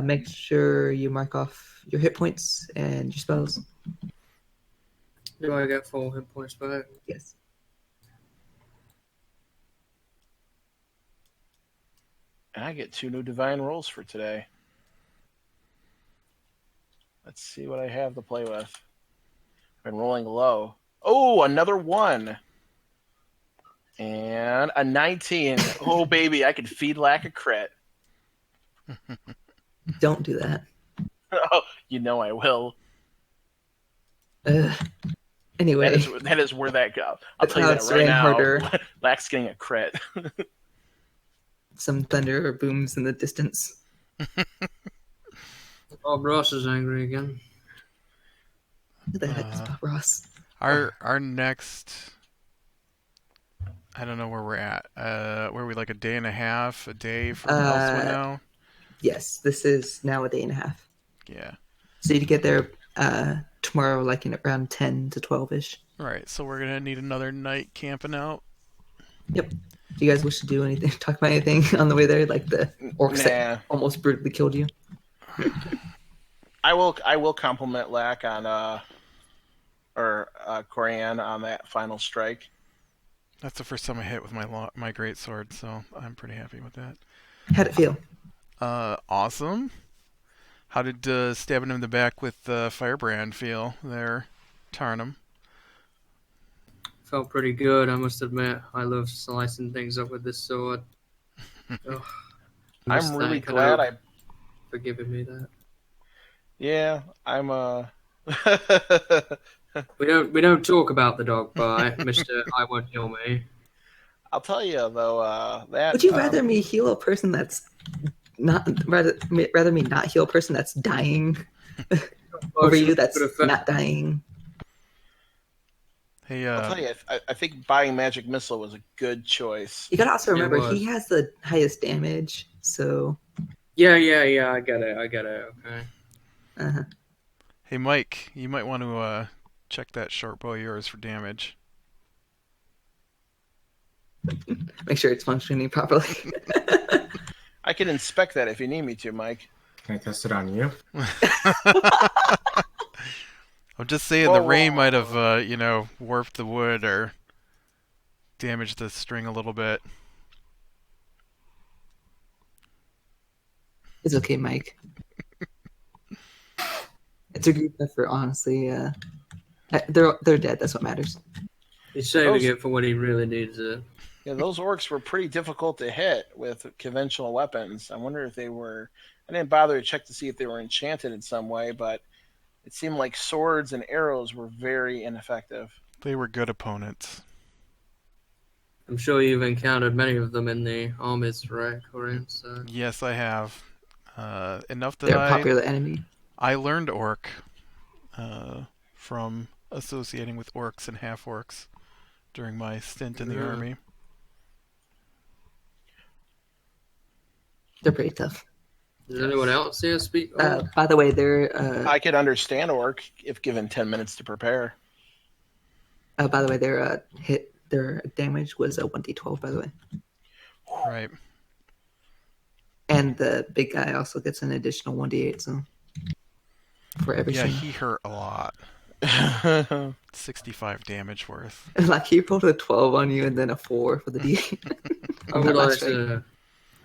Make sure you mark off your hit points and your spells. Do I get 4 hit points back? Yes. And I get 2 new divine rolls for today. Let's see what I have to play with. I've been rolling low. Oh, another 1. And a 19. Oh, baby, I could feed lack a crit. Don't do that. Oh, you know I will. Anyway. That is where that goes. I'll That's tell you how that it's right getting now. harder. Lack's getting a crit. Some thunder booms in the distance. Bob Ross is angry again. Who the heck is Bob Ross? Our next... I don't know where we're at. Were we like a day and a half, a day from Elswyn now? Yes, this is now a day and a half. Yeah. So you'd get there tomorrow, like in around 10 to 12-ish. Right, so we're going to need another night camping out. Yep. Do you guys wish to do anything, talk about anything on the way there? Like the orcs that almost brutally killed you? I will compliment Lack on Corian on that final strike. That's the first time I hit with my great sword, so I'm pretty happy with that. How'd it feel? Awesome. How did stabbing him in the back with Firebrand feel there, Tarnum? Felt pretty good, I must admit. I love slicing things up with this sword. I'm really glad for giving me that. Yeah, I'm We don't talk about the dog bite, Mr. I Won't Kill Me. I'll tell you though, that would you rather me heal a person that's not rather me not heal a person that's dying over you that's not dying? Hey, I'll tell you, I think buying Magic Missile was a good choice. You gotta also remember he has the highest damage, so. Yeah, I get it. Okay. Uh-huh. Hey, Mike, you might want to check that short bow of yours for damage. Make sure it's functioning properly. I can inspect that if you need me to, Mike. Can I test it on you? I'm just saying the rain might have, warped the wood or damaged the string a little bit. It's okay, Mike. It's a group effort, honestly. They're dead. That's what matters. He's saving it for when he really needs it. Yeah, those orcs were pretty difficult to hit with conventional weapons. I wonder if they were... I didn't bother to check to see if they were enchanted in some way, but it seemed like swords and arrows were very ineffective. They were good opponents. I'm sure you've encountered many of them in the armies, right, Corian? So... Yes, I have. Enough that they're a popular enemy. I learned orc from associating with orcs and half-orcs during my stint in the army. They're pretty tough. Does anyone else here speak? By the way, they're... I could understand orc if given 10 minutes to prepare. By the way, their damage was a 1d12, by the way. Right. And the big guy also gets an additional 1d8, so... For every Yeah, string. he hurt a lot. 65 damage worth. Like, he rolled a 12 on you and then a 4 for the d8.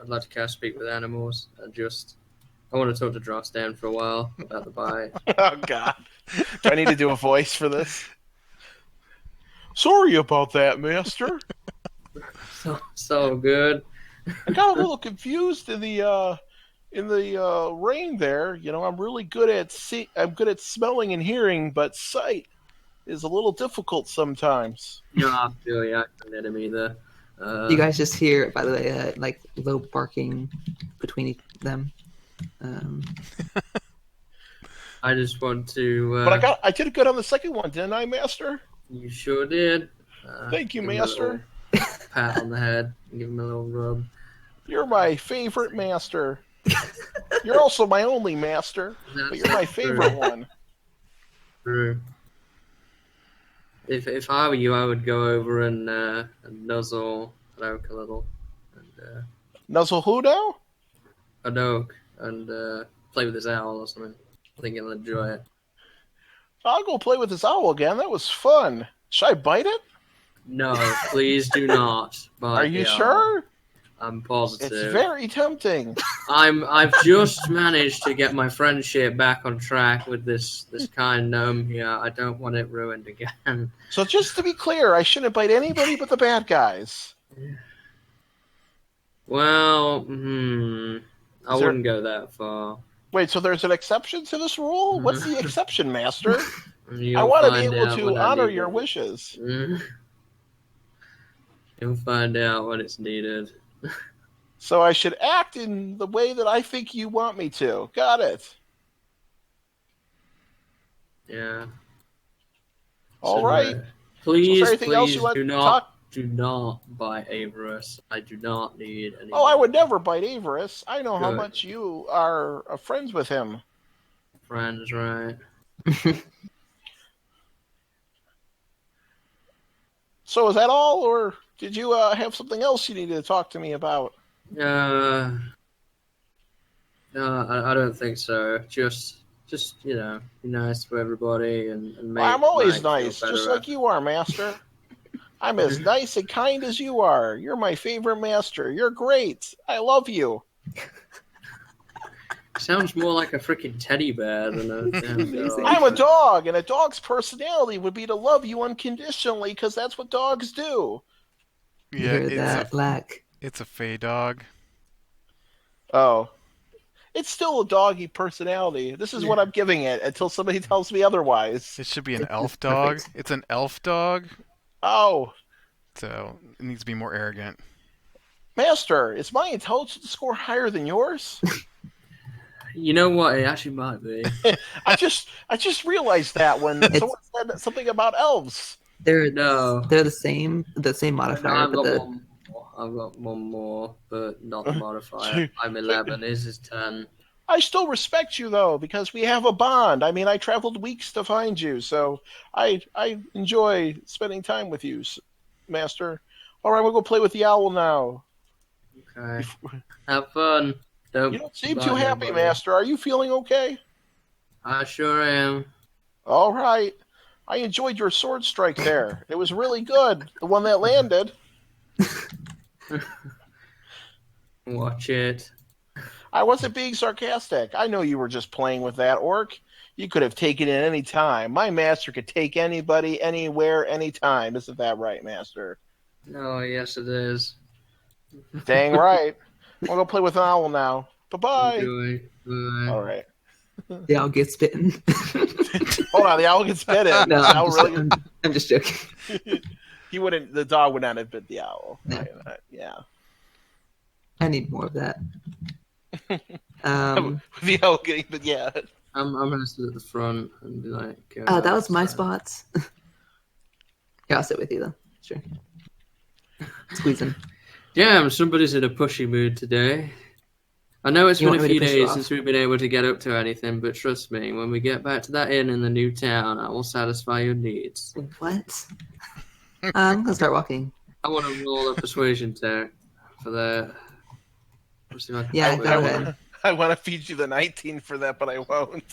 I'd like to cast Speak with Animals. I want to talk to Drostan for a while about the bite. Oh, God. Do I need to do a voice for this? Sorry about that, Master. So good. I got a little confused in the rain there. You know, I'm really good at smelling and hearing, but sight is a little difficult sometimes. No, I feel you. I can enemy there. You guys just hear, by the way, like low barking between them. I just want to. But I did good on the second one, didn't I, Master? You sure did. Thank you, Master. Pat on the head and give him a little rub. You're my favorite Master. You're also my only Master, but you're my favorite one. True. If I were you, I would go over and nuzzle Anoke a little. And, Nuzzle who now? Anoke. and play with this owl or something. I think he'll enjoy it. I'll go play with this owl again. That was fun. Should I bite it? No, please do not. Are you sure? I'm positive. It's very tempting. I've just managed to get my friendship back on track with this kind gnome here. I don't want it ruined again. So just to be clear, I shouldn't bite anybody but the bad guys. Well, I wouldn't go that far. Wait, so there's an exception to this rule? What's the exception, Master? You'll I want to be find able out to when I honor need your it. wishes. You'll find out when it's needed. So I should act in the way that I think you want me to. Got it. Yeah. All right. Please, So is there anything else you want to talk? Do not buy Averus. I do not need any. Oh, I would never bite Averus. I know how Good. much you are friends with him. Friends, right? So is that all, or did you have something else you needed to talk to me about? No, I don't think so. Just be nice to everybody and make. Well, I'm always Mike feel nice, better just like after. you are, Master. I'm as nice and kind as you are. You're my favorite Master. You're great. I love you. Sounds more like a freaking teddy bear than a damn dog. I'm a dog, and a dog's personality would be to love you unconditionally, because that's what dogs do. You Yeah, heard that, Lack? it's a fey dog. Oh. It's still a doggy personality. This is what I'm giving it until somebody tells me otherwise. It should be an elf dog. Perfect. It's an elf dog, Oh. so it needs to be more arrogant. Master, is my intelligence score higher than yours? You know what? It actually might be. I just realized that when someone said something about elves. They're No. the same modifier, I've but got I've got one more, but not the modifier. I'm 11. His is 10. I still respect you though, because we have a bond. I mean, I traveled weeks to find you, so I enjoy spending time with you, Master. All right, we'll go play with the owl now. Okay. Have fun. You don't seem too bother happy, anybody. Master. Are you feeling okay? I sure am. All right. I enjoyed your sword strike there. It was really good. The one that landed. Watch it. I wasn't being sarcastic. I know you were just playing with that orc. You could have taken it any time. My master could take anybody, anywhere, anytime. Isn't that right, Master? Oh, yes, it is. Dang right. We'll go play with an owl now. Bye-bye. Enjoy. Bye. All right. they all get spitten. Hold on, the owl gets bitten. No, The owl really- I'm just joking. the dog would not have bit the owl. No. Right, yeah. I need more of that. The owl getting bit, yeah. I'm gonna sit at the front and be like. That was my spots. Yeah, I'll sit with you though. Sure. Squeezing. Damn, somebody's in a pushy mood today. I know it's You been a want me few to push you days off? since we've been able to get up to anything, but trust me, when we get back to that inn in the new town, I will satisfy your needs. What? I'm gonna start walking. I want to roll a persuasion check for that. Let's see if I can Yeah, do go it. ahead. I want to feed you the 19 for that, but I won't.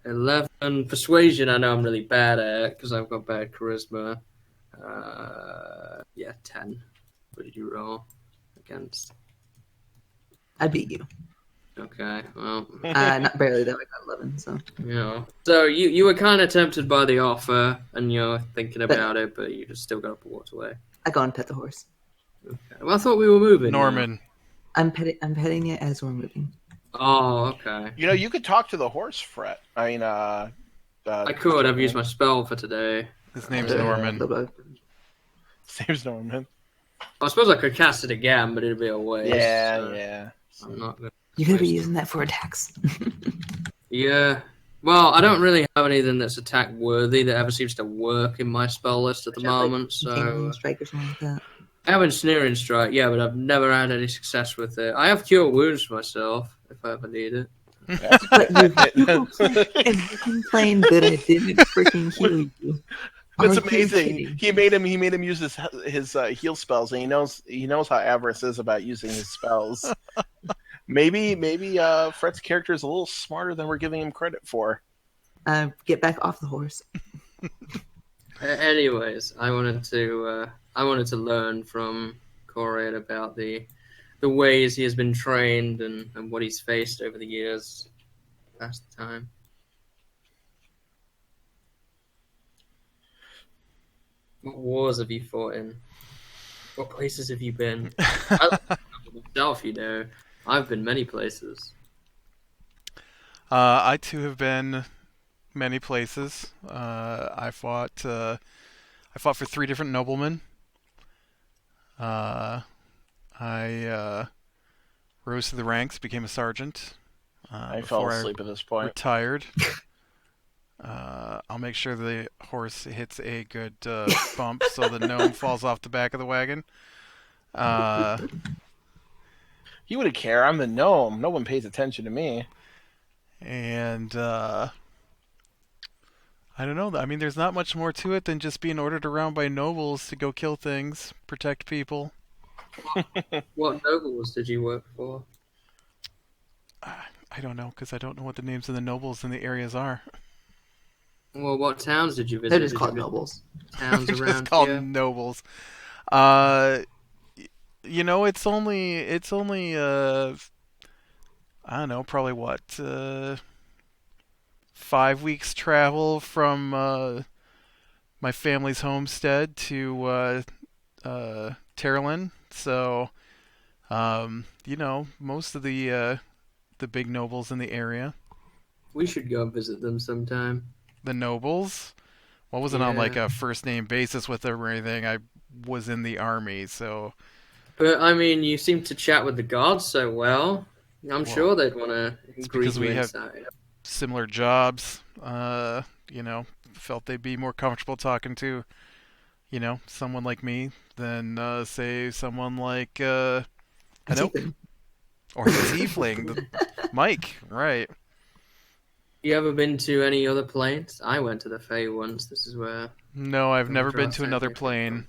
11 persuasion. I know I'm really bad at because I've got bad charisma. 10. What did you roll against? I beat you. Okay, well, Not barely though. I got 11. So So you were kind of tempted by the offer, and you're thinking about it, but you just still got up and walked away. I go and pet the horse. Okay. Well, I thought we were moving. Norman. I'm petting it as we're moving. Oh, okay. You know, you could talk to the horse, Fret. I mean, I could. I've used my spell for today. His name's Norman. Blah, blah. There's Norman. I suppose I could cast it again, but it'd be a waste. Yeah, so yeah. I'm not gonna. You could be using that for attacks. Yeah. Well, I don't really have anything that's attack worthy that ever seems to work in my spell list at the moment. So Cannon strike or something like that. I have ensnaring strike, yeah, but I've never had any success with it. I have cure wounds for myself if I ever need it. But you complained that I didn't freaking heal you. It's Are you amazing. kidding? He made him use his heal spells, and he knows how Avarice is about using his spells. Maybe Fred's character is a little smarter than we're giving him credit for. Get back off the horse. Anyways, I wanted to learn from Corey about the ways he has been trained and what he's faced over the years past the time. What wars have you fought in? What places have you been? I myself, I've been many places. I too have been many places. I fought for 3 different noblemen. I rose to the ranks, became a sergeant. I fell asleep at this point. Retired. I'll make sure the horse hits a good bump so the gnome falls off the back of the wagon. You wouldn't care. I'm the gnome. No one pays attention to me. And I don't know. I mean, there's not much more to it than just being ordered around by nobles to go kill things, protect people. What nobles did you work for? I don't know, because I don't know what the names of the nobles in the areas are. Well, what towns did you visit? They're just called nobles. Towns They're around just called here? nobles. It's only I don't know, probably what 5 weeks travel from my family's homestead to Terlin. So most of the big nobles in the area. We should go visit them sometime. The nobles? Well, I wasn't on like a first name basis with them or anything. I was in the army, so. But I mean, you seem to chat with the guards so well. I'm sure they'd want to because we have similar jobs. Felt they'd be more comfortable talking to, someone like me than say someone like or the tiefling, Mike, right? You ever been to any other planes? I went to the Fae once. This is where. No, I've never been to another plane.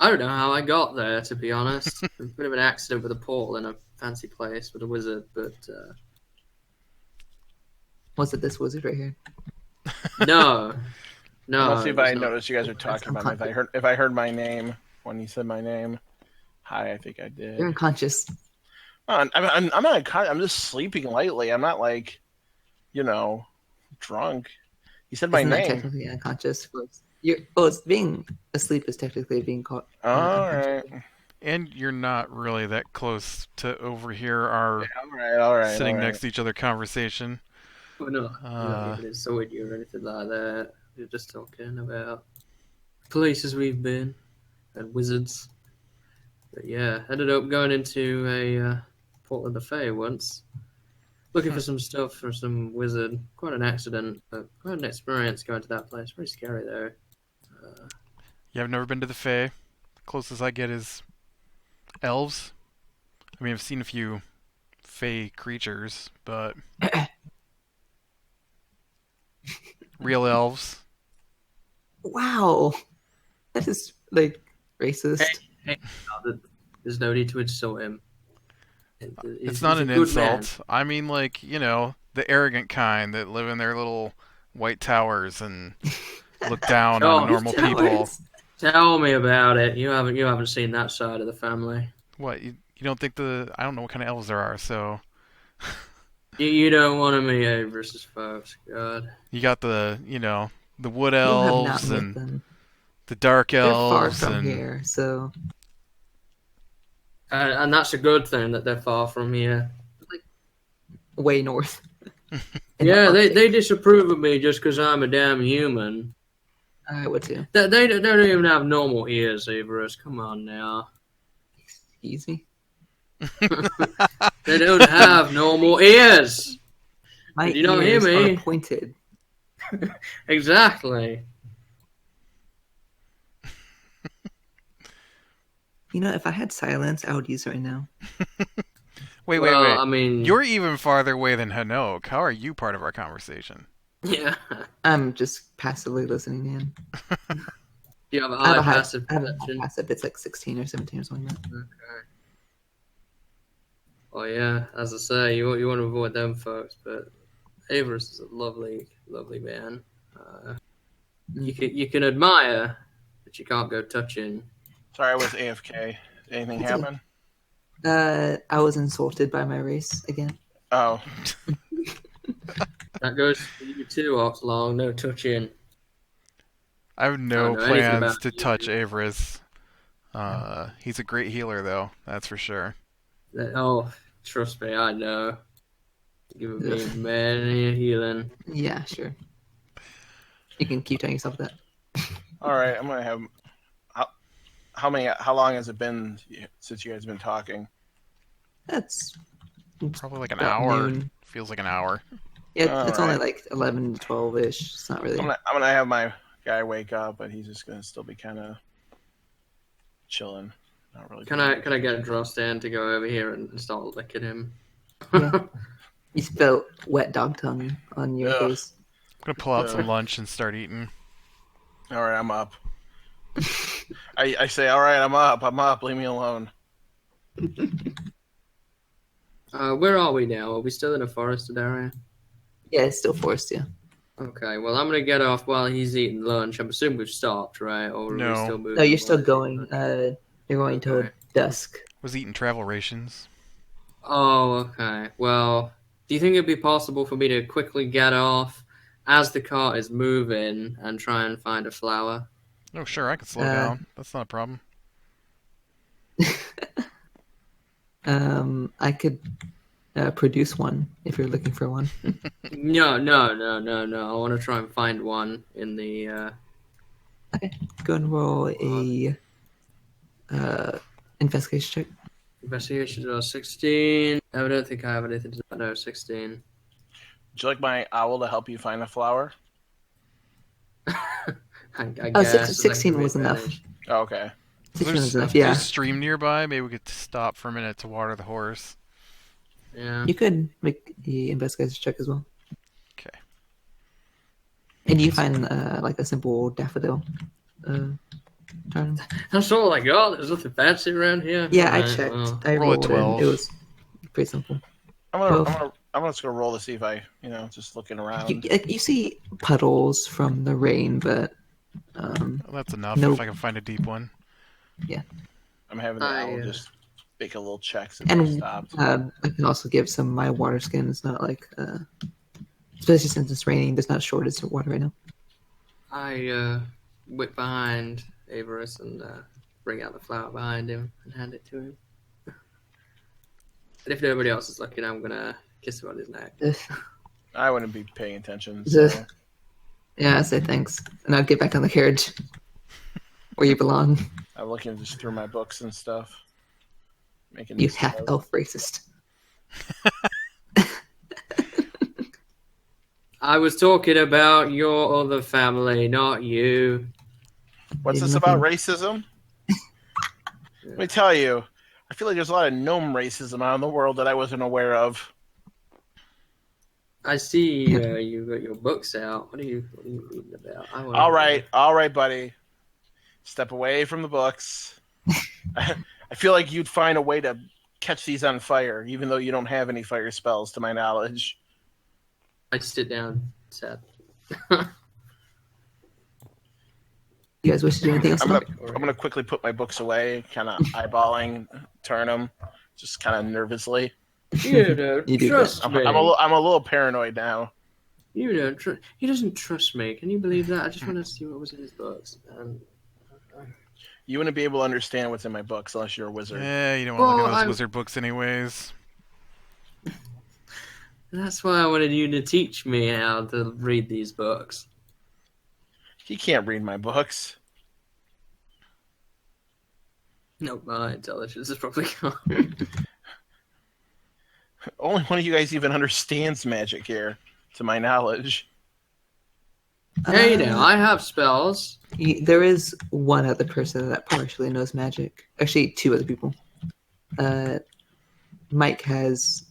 I don't know how I got there, to be honest. A bit of an accident with a portal in a fancy place with a wizard, but. Was it this wizard right here? No. Let's see if I noticed you guys are talking about me. If I heard my name when you said my name. Hi, I think I did. You're unconscious. I'm not. I'm just sleeping lightly. I'm not like, drunk. You said my Isn't name. That technically unconscious. Being asleep is technically being caught. All right. And you're not really that close to overhear our sitting next to each other conversation. We're not even insulting you or anything like that. We're just talking about places we've been and wizards. But yeah, ended up going into a Port of the Fae once, looking for some stuff for some wizard. Quite an accident, but quite an experience going to that place. Pretty scary though. Yeah, I've never been to the Fae. Closest I get is elves. I mean, I've seen a few Fae creatures, but real elves. Wow, that is like racist. Hey, there's no need to insult him. It's not an insult. I mean, like, the arrogant kind that live in their little white towers and look down on normal people. Tell me about it. You haven't seen that side of the family. What, you don't think I don't know what kind of elves there are, so. You don't want to meet Avarice's folks, God. You got the wood elves and the dark elves. They're far from here, so. And that's a good thing that they're far from here. Like, way north. Yeah, they disapprove of me just because I'm a damn human. I would too. They don't even have normal ears, Avarice. Come on now. Excuse me? They don't have normal ears. My you don't ears hear me? are pointed. Exactly. If I had silence, I would use it right now. Wait. I mean, you're even farther away than Hanok. How are you part of our conversation? Yeah. I'm just passively listening in. You have a I have high a passive I have a perception. passive. It's like 16 or 17 or something like that. Okay. Oh yeah, as I say, you want to avoid them folks, but Averus is a lovely, lovely man. You can admire, but you can't go touching. Sorry, I was AFK. Anything happen? I was insulted by my race again. Oh. That goes for you too, Oxlong. No touching. I have I no don't know anything plans about to you. touch Averis. He's a great healer, though. That's for sure. Oh, trust me, I know. You've been many healing. Yeah, sure. You can keep telling yourself that. All right, I'm gonna have. How long has it been since you guys have been talking? That's Probably like an about hour. noon. Feels like an hour. Yeah, it's only right. like 11 to 12-ish. It's not really. I'm gonna have my guy wake up, but he's just gonna still be kind of chilling. Not really. Can I get a draw stand to go over here and start licking him? Yeah. You spilled wet dog tongue on your Ugh. face. I'm gonna pull out some lunch and start eating. All right, I'm up. I say, all right, I'm up. Leave me alone. Where are we now? Are we still in a forested area? Yeah, it's still forced, yeah. Okay, well, I'm gonna get off while he's eating lunch. I'm assuming we've stopped, right? Or are No. we still moving? No, you're still while he's going. eating lunch? You're going till Okay. dusk. Was eating travel rations. Oh, okay. Well, do you think it'd be possible for me to quickly get off as the cart is moving and try and find a flower? Oh, sure, I can slow down. That's not a problem. I could produce one if you're looking for one. No. I want to try and find one in the. Okay, go and roll a investigation check. Investigation 16. I don't think I have anything to know. 16. Would you like my owl to help you find a flower? I guess 16 was enough. Oh, okay. 16 was enough, There's yeah. a stream nearby. Maybe we could stop for a minute to water the horse. Yeah. You could make the investigation check as well. Okay. And you find like a simple daffodil. That's all I got. There's nothing fancy around here. Yeah, All I right, checked. well. I Roll a rolled 12. it. It was pretty simple. I'm just gonna roll to see if I, just looking around. You see puddles from the rain, but Well, that's enough Nope. if I can find a deep one. I'm having the owl just make a little check since and I stopped. I can also give some of my water skin. It's not like, especially since it's raining, there's not a shortage of water right now. I whip behind Averus and bring out the flower behind him and hand it to him. And if nobody else is looking, I'm gonna kiss him on his neck. I wouldn't be paying attention. The- So. Yeah, I say thanks, and I'll get back on the carriage where you belong. I'm looking just through my books and stuff. Making You this half note. elf racist. I was talking about your other family, not you. What's Yeah, this nothing. about racism? Let me tell you, I feel like there's a lot of gnome racism out in the world that I wasn't aware of. I see you got your books out. What are you reading about? All right, buddy. Step away from the books. I feel like you'd find a way to catch these on fire, even though you don't have any fire spells, to my knowledge. I sit down, sad. You guys wish to do anything else? I'm gonna quickly put my books away, kind of eyeballing, turn them, just kind of nervously. You don't You do trust I'm me. a little paranoid now. You don't trust. He doesn't trust me. Can you believe that? I just wanted to see what was in his books. You wouldn't be able to understand what's in my books unless you're a wizard. Yeah, you don't want to look Well, at those wizard books anyways. That's why I wanted you to teach me how to read these books. He can't read my books. No, my intelligence is probably gone. Only one of you guys even understands magic here, to my knowledge. Hey now, I have spells. There is one other person that partially knows magic. Actually, two other people. Mike has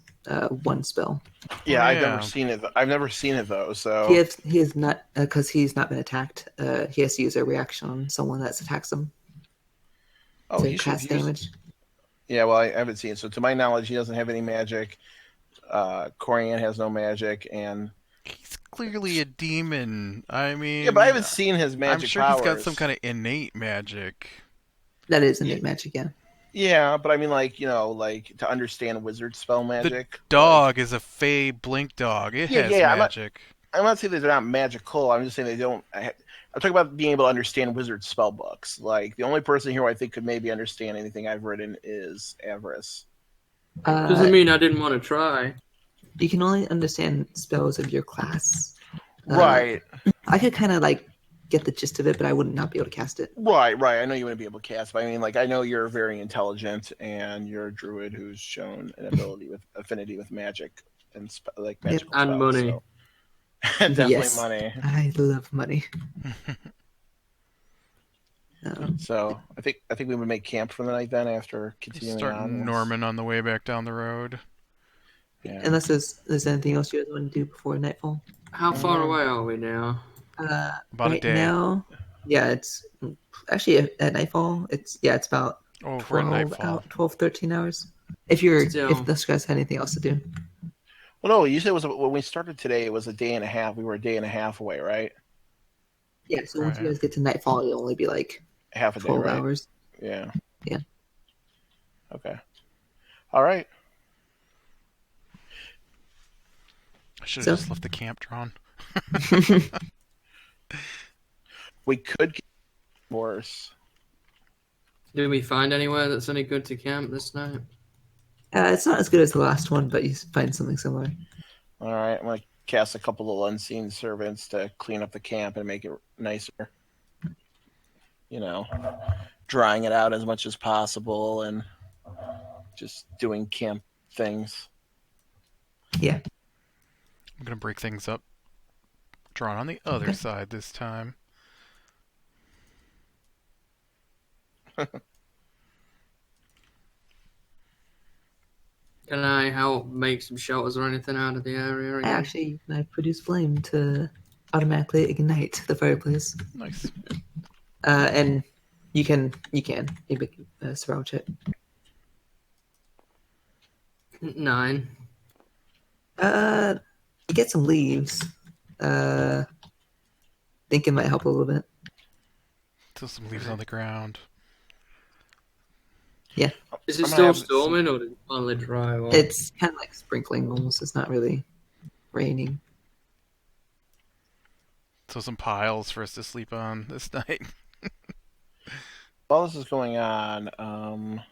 one spell. Yeah, Oh, I've yeah. never seen it. I've never seen it though. So He is not because he's not been attacked. He has to use a reaction on someone that's attacks him to he should have cast used. damage. Yeah, well, I haven't seen it. So to my knowledge, he doesn't have any magic. Corian has no magic, and He's clearly a demon. I mean, yeah, but I haven't seen his magic I'm sure powers. he's got some kind of innate magic. That is innate magic, yeah. Yeah, but I mean, like to understand wizard spell magic. The dog is a fey blink dog. It has magic. I'm not saying that they're not magical. I'm just saying they don't. I'm talking about being able to understand wizard spell books. Like the only person here who I think could maybe understand anything I've written is Avarice. Doesn't mean I didn't want to try. You can only understand spells of your class. Right. I could kind of get the gist of it, but I would not be able to cast it. Right. I know you wouldn't be able to cast, but I mean, I know you're very intelligent, and you're a druid who's shown an ability with affinity with magic and magical spells. And money. So. Definitely yes, money. I love money. So I think we would make camp for the night then after continuing Start on. Norman on the way back down the road. Yeah. Unless there's anything else you guys want to do before nightfall. How far away are we now? About right a day. Now, yeah, it's actually at nightfall. It's about 12, 13 hours. If those guys had anything else to do. Well, no, you said when we started today, it was a day and a half. We were a day and a half away, right? Yeah, so once you guys get to nightfall, it'll only be half a day, 12 right? hours. Yeah. Yeah. Okay. All right. I should have just left the camp drawn. We could get worse. Did we find anywhere that's any good to camp this night? It's not as good as the last one, but you find something similar. All right, I'm going to cast a couple of unseen servants to clean up the camp and make it nicer. Drying it out as much as possible and just doing camp things. Yeah. I'm going to break things up. Drawn on the other side this time. Can I help make some shelters or anything out of the area again? I produce flame to automatically ignite the fireplace. Nice. And you can make a survival check. 9. You get some leaves. Think it might help a little bit. Still some leaves on the ground. Yeah. Is it still storming or did it finally dry? Or... It's kind of like sprinkling almost. It's not really raining. So some piles for us to sleep on this night. While this is going on, I'm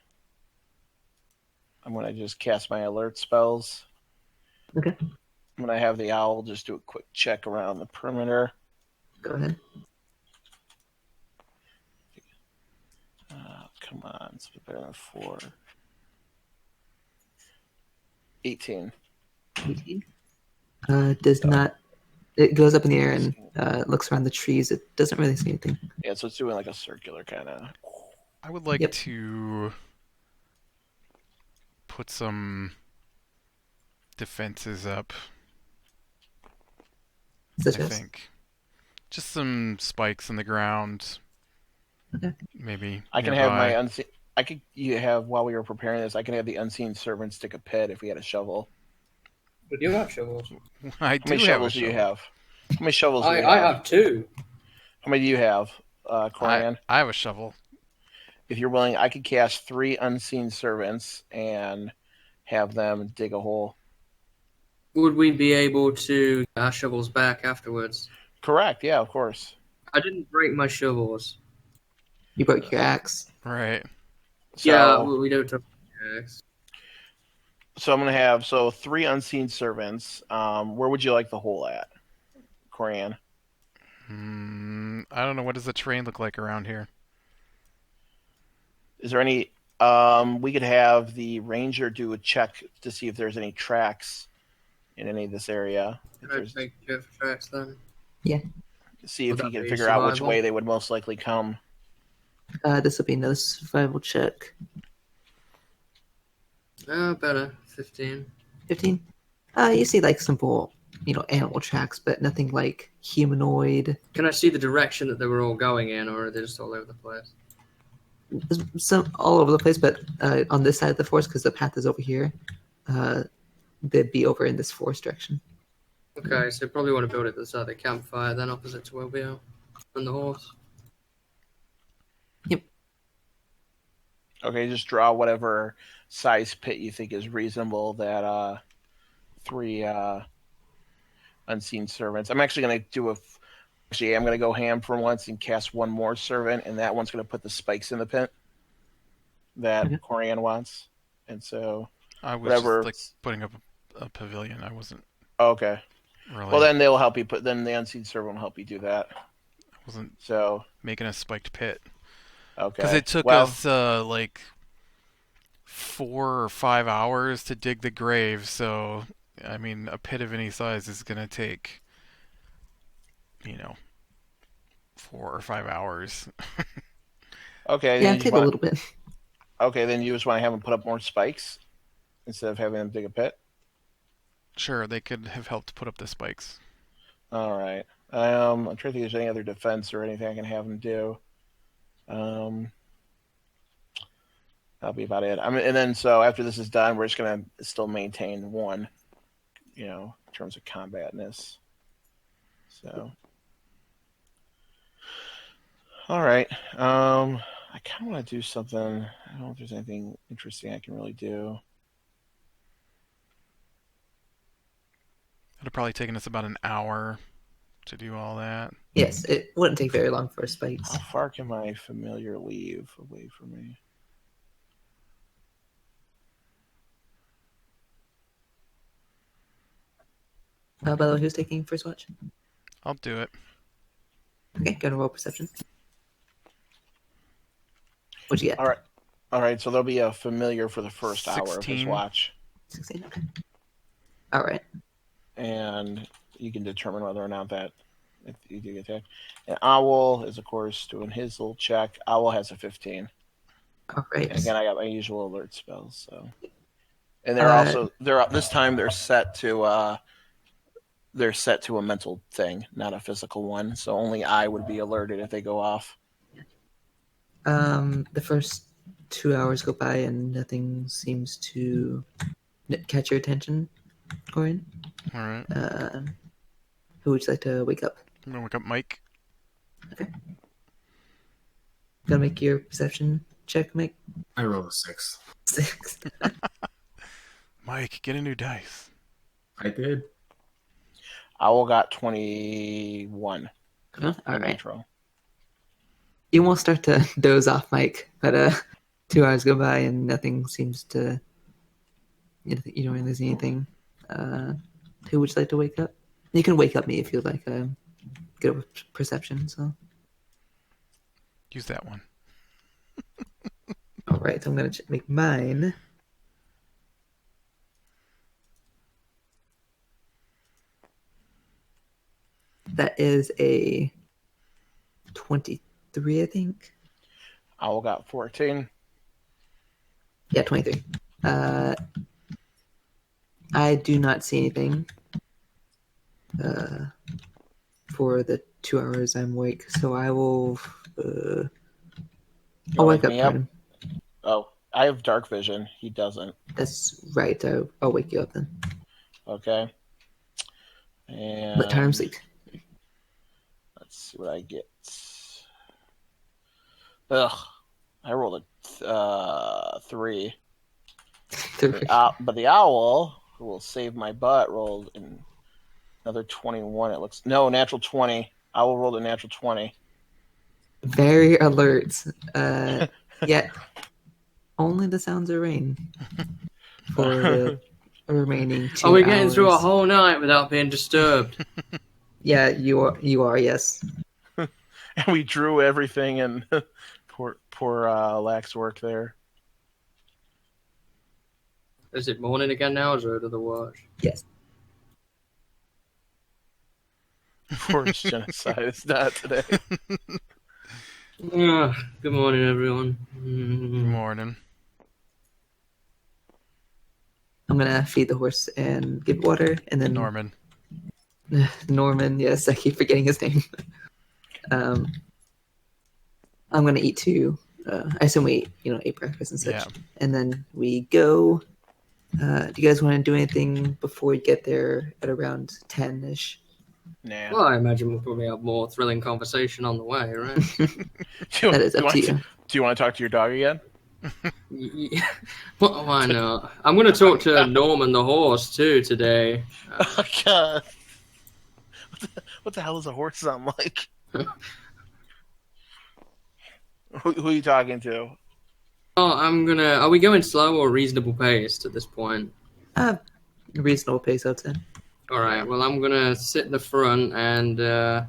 going to just cast my alert spells. Okay. I'm going to have the owl just do a quick check around the perimeter. Go ahead. Come on, it's better than 4. 18. 18. Does not. It goes up in the air and looks around the trees. It doesn't really see anything. Yeah, so it's doing like a circular kind of. I would like to put some defenses up. I think just some spikes in the ground. Okay. Maybe I can have my unseen. While we were preparing this, I can have the unseen servant stick a pit if we had a shovel. But you have shovels. I do. How many shovels do you have? How many shovels do you have? I have 2. How many do you have, Corian? I have a shovel. If you're willing, I could cast 3 unseen servants and have them dig a hole. Would we be able to get our shovels back afterwards? Correct, yeah, of course. I didn't break my shovels. You broke your axe. Right. So, yeah, we don't have axe. So I'm going to have 3 unseen servants. Where would you like the hole at, Corian? I don't know. What does the terrain look like around here? Is there any... we could have the ranger do a check to see if there's any tracks in any of this area. Can I take a check for tracks then? Yeah. See if he can figure out which way they would most likely come. This will be another survival check. Better. 15. 15. You see like simple, animal tracks, but nothing like humanoid. Can I see the direction that they were all going in, or are they just all over the place? Some all over the place, but on this side of the forest, because the path is over here, they'd be over in this forest direction. Okay, so you probably want to build it at the side of the campfire, then opposite to where we are, and the horse. Yep. Okay, just draw whatever size pit you think is reasonable. That 3 unseen servants. I'm actually going to do I'm going to go ham for once and cast one more servant, and that one's going to put the spikes in the pit that Corian wants. And so I was just putting up a pavilion. I wasn't. Okay. Really. Well, then they'll help you put. Then the unseen servant will help you do that. I wasn't making a spiked pit. Okay. Because it took us 4 or 5 hours to dig the grave. So, I mean, a pit of any size is going to take, 4 or 5 hours. Okay. Yeah, take a little bit. Okay, then you just want to have them put up more spikes instead of having them dig a pit? Sure, they could have helped put up the spikes. All right. I'm trying to think if there's any other defense or anything I can have them do. That'll be about it. And then so after this is done, we're just gonna still maintain 1, in terms of combatness. So, all right. I kind of want to do something. I don't know if there's anything interesting I can really do. It'd have probably taken us about an hour to do all that. Yes, it wouldn't take very long for spikes. How far can my familiar leave away from me? By the way, who's taking first watch? I'll do it. Okay, go to roll perception. What'd you get? All right. So there'll be a familiar for the first 16. hour of his watch. 16. Okay. All right. And you can determine whether or not that if you do get that. And Owl is of course doing his little check. Owl has a 15. All right. And again, I got my usual alert spells. So, and they're this time they're set to a mental thing, not a physical one. So only I would be alerted if they go off. The first 2 hours go by and nothing seems to catch your attention, Corian. All right. Who would you like to wake up? I'm gonna wake up Mike. Okay. Gonna make your perception check, Mike. I rolled a 6. 6. Mike, get a new dice. I did. Owl got 21. All right. Natural. You won't start to doze off, Mike, but 2 hours go by and nothing seems to. You don't really see anything. Who would you like to wake up? You can wake up me if you'd like. Good perception. So. Use that one. All right, so I'm gonna make mine. That is a 23, I think. Owl got 14. Yeah, 23. I do not see anything for the 2 hours I'm awake, so I will. I'll wake up. Oh, I have dark vision. He doesn't. That's right. I'll wake you up then. Okay. And What time sleep? Let's see what I get. Ugh, I rolled a 3. 3. But the owl, who will save my butt, rolled another 21. It looks natural 20. Owl rolled a natural 20. Very alert. Yet only the sounds of rain for the remaining 2 hours. Are we getting through a whole night without being disturbed? Yeah, you are. Yes. And we drew everything, and poor Lax work there. Is it morning again now, or is it the watch? Yes. Forced genocide. It's not today. Good morning, everyone. Good morning. I'm gonna feed the horse and give water, and then Norman. Norman, yes, I keep forgetting his name. I'm gonna eat too. I assume we ate breakfast and such, Yeah. and then we go. Do you guys want to do anything before we get there at around 10-ish? Nah. Well, I imagine we'll probably have more thrilling conversation on the way, right? That is up to you. Do you want to talk to your dog again? Why not? I'm going to talk to Norman the horse too today. Oh God! What the hell does a horse sound like? Who are you talking to? Oh, Are we going slow or reasonable paced at this point? Reasonable pace, I'd say. All right. Well, I'm gonna sit in the front and I'm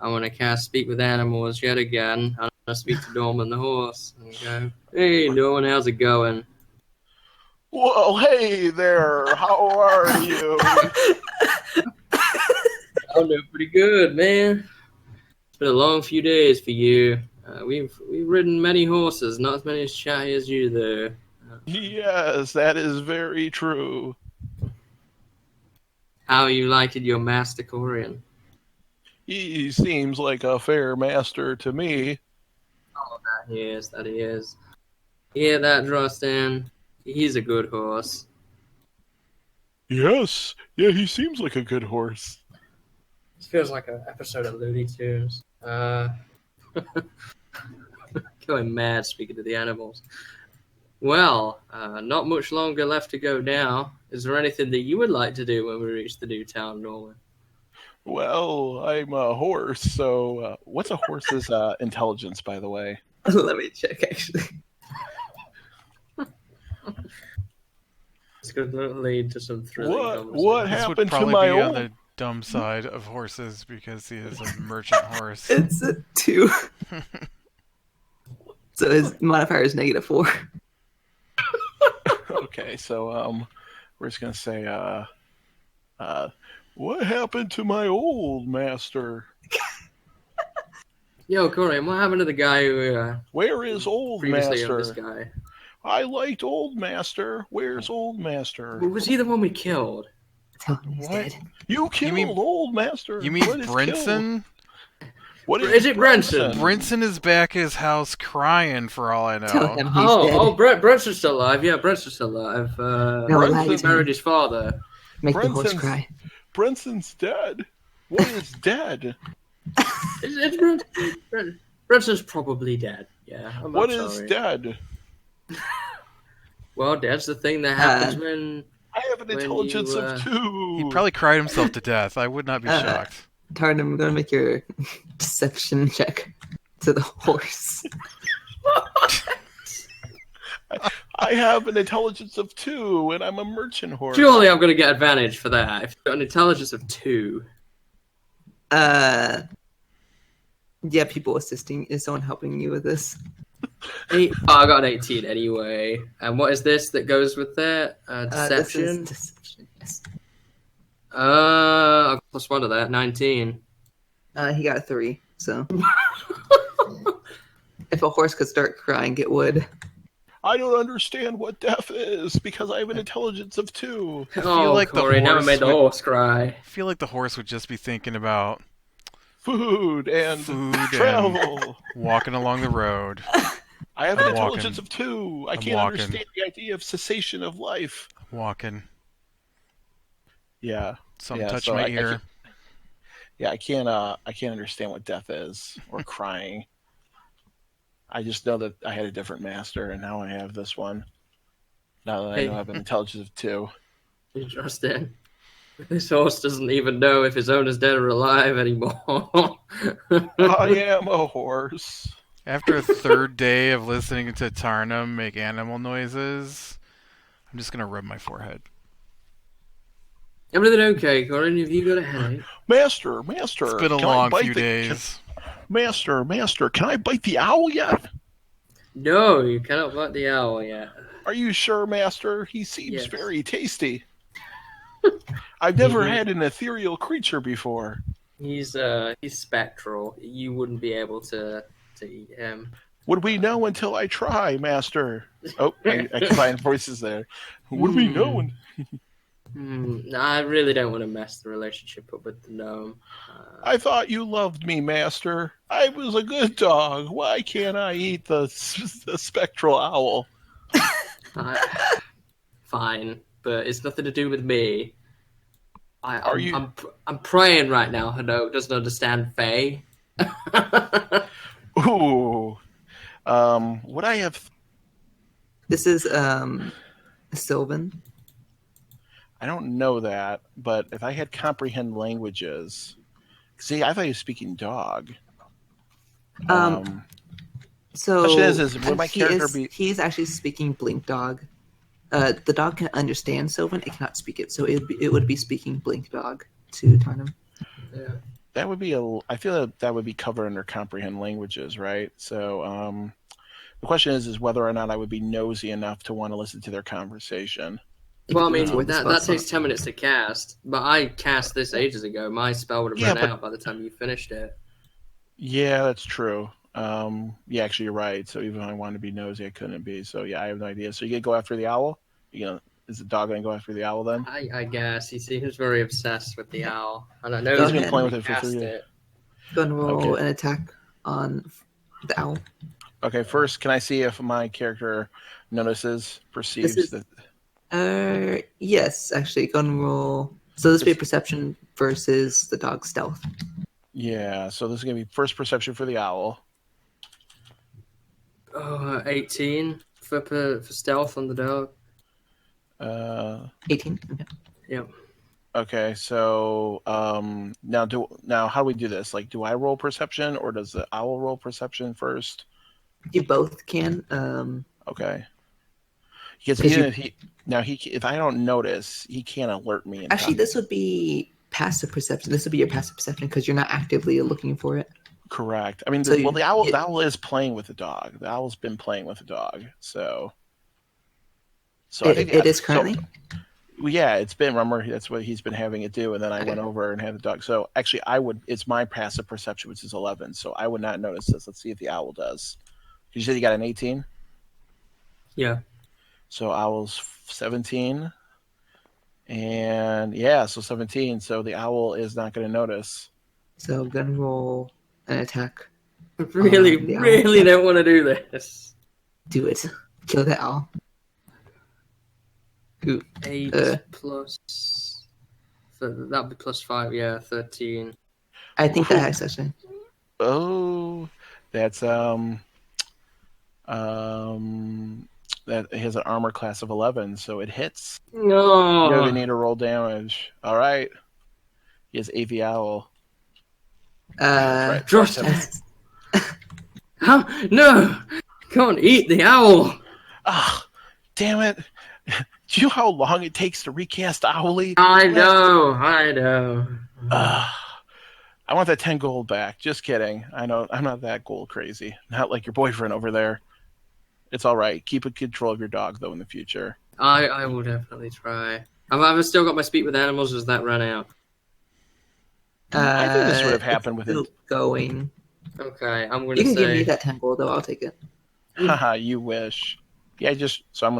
gonna cast Speak with Animals yet again. I'm gonna speak to Norman the horse and go, "Hey, Norman, how's it going?" Whoa, hey there! How are you? I'm doing pretty good, man. It's been a long few days for you. We've ridden many horses, not as many as chatty as you, though. Yes, that is very true. How are you liking your master Corian? He seems like a fair master to me. Oh, that he is. That he is. Yeah, that Drostan. He's a good horse. Yes, yeah, he seems like a good horse. This feels like an episode of Looney Tunes. Going mad speaking to the animals. Well, not much longer left to go now. Is there anything that you would like to do when we reach the new town, Norman? Well, I'm a horse, so what's a horse's intelligence, by the way? Let me check, actually. It's going to lead to some thrilling conversation. What This happened would to probably my be on old? the dumb side of horses because he is a merchant horse. It's a 2. So his modifier is -4. Okay, so we're just gonna say what happened to my old master? Yo, Corian, what happened to the guy who Where is old previously owned this master? guy? I liked old master. Where's old master? Was he the one we killed? Tell him he's What? dead. You killed mean- old master. You mean What is Brinson? kill? What Is it Brinson? Brinson is back at his house crying for all I Tell know. him he's dead. Brenson's still alive. Yeah, Brenson's still alive. No, he lie to married me. his father. Make the horse Brinson's- cry. Brinson's dead. What is dead? Brenson's probably dead. Yeah. What is dead? Well, dead's the thing that happens when. I have an When intelligence you, of 2. He probably cried himself to death. I would not be shocked. Tarn, I'm gonna make your deception check to the horse. I have an intelligence of 2, and I'm a merchant horse. Surely I'm going to get advantage for that. If you've got an intelligence of 2. Yeah, people assisting. Is someone helping you with this? I got an 18 anyway. And what is this that goes with that? Deception? This is deception, yes. I got +1 to that, 19. He got a 3, so. If a horse could start crying, it would. I don't understand what death is because I have an intelligence of 2. Oh, like the Corey, never horse made the would- horse cry. I feel like the horse would just be thinking about Food and Food and- travel. walking along the road. I have an I'm intelligence walking. of 2. I I'm can't walking. understand the idea of cessation of life. Walking. Yeah. Something Yeah, touched so my I ear. I can't understand what death is or crying. I just know that I had a different master and now I have this one. Now that I know I have an intelligence of 2. Justin, this horse doesn't even know if his owner's dead or alive anymore. I am a horse. After a third day of listening to Tarnum make animal noises, I'm just going to rub my forehead. Everything okay, Corin? Have you got a headache? Master, It's been a can I long bite few the- days. Master, can I bite the owl yet? No, you cannot bite the owl yet. Are you sure, Master? He seems Yes. very tasty. I've never had an ethereal creature before. He's spectral. You wouldn't be able to eat him. Would we know until I try, Master? Oh, I combine voices there. Would we know? No, I really don't want to mess the relationship up with the gnome. I thought you loved me, Master. I was a good dog. Why can't I eat the spectral owl? Fine, but it's nothing to do with me. I'm praying right now. Hano doesn't understand Fae. Ooh. Would I have... This is Sylvan. I don't know that, but if I had comprehend languages... See, I thought he was speaking dog. So question is would my character be... He is actually speaking Blink Dog. The dog can understand Sylvan, it cannot speak it, so it would be speaking Blink Dog to Tarnum. Yeah. That would be I feel that would be covered under comprehend languages, right? So the question is whether or not I would be nosy enough to want to listen to their conversation. Well, I mean, that takes 10 minutes to cast, but I cast this ages ago. My spell would have run out by the time you finished it. Yeah, that's true. Yeah, actually, you're right. So even if I wanted to be nosy, I couldn't be. So yeah, I have no idea. So you gonna go after the owl? Is the dog gonna go after the owl then? I guess he seems very obsessed with the owl, and I know he's been playing with it for 3 years. years. Go and roll an attack on the owl. Okay, first, can I see if my character perceives that? Yes, actually, go and roll. So this would be perception versus the dog's stealth. Yeah, so this is gonna be first perception for the owl. 18 for stealth on the dog. 18. Okay. Yep. Okay, so now how do we do this? Like, do I roll perception or does the owl roll perception first? You both can. Okay. Because if I don't notice, he can't alert me. Actually, this would be passive perception. This would be your passive perception because you're not actively looking for it. Correct. I mean, the owl is playing with the dog. The owl's been playing with the dog, so I think it is currently. Well, yeah, it's been. Remember, that's what he's been having it do, and then I went over and had the dog. So actually, it's my passive perception, which is 11. So I would not notice this. Let's see if the owl does. You said you got an 18. Yeah. So owl's 17, and yeah, so 17. So the owl is not going to notice. So I'm gonna roll an attack. I really don't want to do this. Do it. Kill the owl. Ooh. 8 plus. So that'd be plus 5. Yeah, 13. I think that has actually. Oh, that's that has an armor class of 11, so it hits. No. You don't need to roll damage. All right. He has AV Owl. Draw test. How? No! Can't eat the owl! Ah, damn it. Do you know how long it takes to recast Owly? I know. I want that 10 gold back. Just kidding. I know I'm not that gold crazy. Not like your boyfriend over there. It's all right. Keep a control of your dog, though, in the future. I will definitely try. I've still got my speak with animals. Does that run out? I think this would have happened with it. Going. Okay, I'm going to say... You can give me that 10 gold, though. I'll take it. Haha, you wish. Yeah, so I'm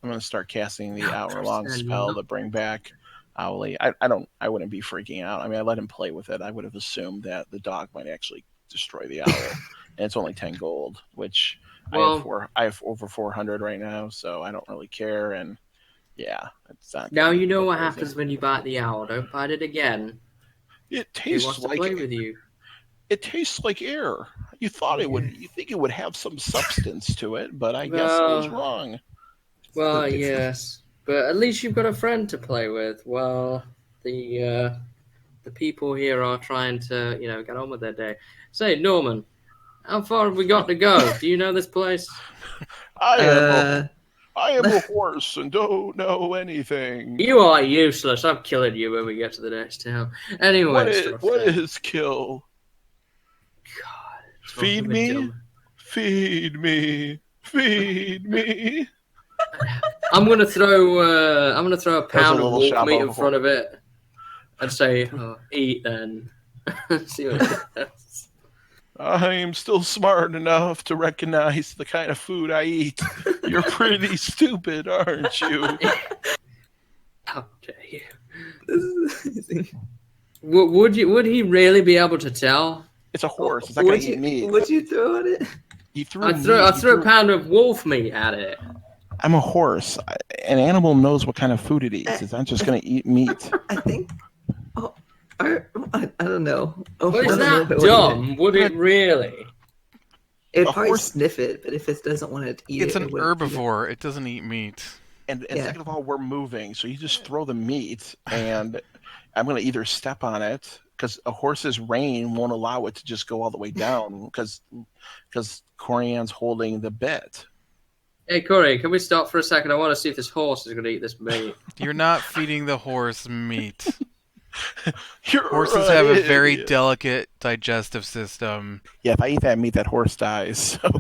gonna start casting the hour-long spell to bring back Owly. I wouldn't be freaking out. I mean, I let him play with it. I would have assumed that the dog might actually destroy the owl. And it's only 10 gold, which... Well, I have over 400 right now, so I don't really care. And yeah, it's not. Now you know what happens when you bite the owl. Don't bite it again. It tastes like play with you. It tastes like air. You thought it would. You think it would have some substance to it, but I guess I was wrong. Well, yes, but at least you've got a friend to play with. Well, the people here are trying to get on with their day. Say, Norman. How far have we got to go? Do you know this place? I am a horse and don't know anything. You are useless. I'm killing you when we get to the next town. Anyway, what is kill? God, feed me, feed me, feed me. I'm gonna throw a pound of wolf meat in front of it and say, "Eat then." See what it does. I am still smart enough to recognize the kind of food I eat. You're pretty stupid, aren't you? How dare you? This is amazing. Would he really be able to tell? It's a horse. It's not going to eat meat. What'd you throw at it? He threw I threw a pound of wolf meat at it. I'm a horse. An animal knows what kind of food it eats. It's not just going to eat meat. I think. Oh, I don't know. Oh, But I it's don't know not if it would dumb, would it really? It'd A probably horse- sniff it, but if it doesn't want to eat It's it, an it wouldn't eat it. herbivore. It doesn't eat meat. And Yeah. second of all, we're moving. So you just throw the meat, and I'm going to either step on it, because a horse's rein won't allow it to just go all the way down, because Corian's holding the bit. Hey, Corey, can we stop for a second? I want to see if this horse is going to eat this meat. You're not feeding the horse meat. You're Horses have a very delicate digestive system. Yeah, if I eat that meat, that horse dies. So.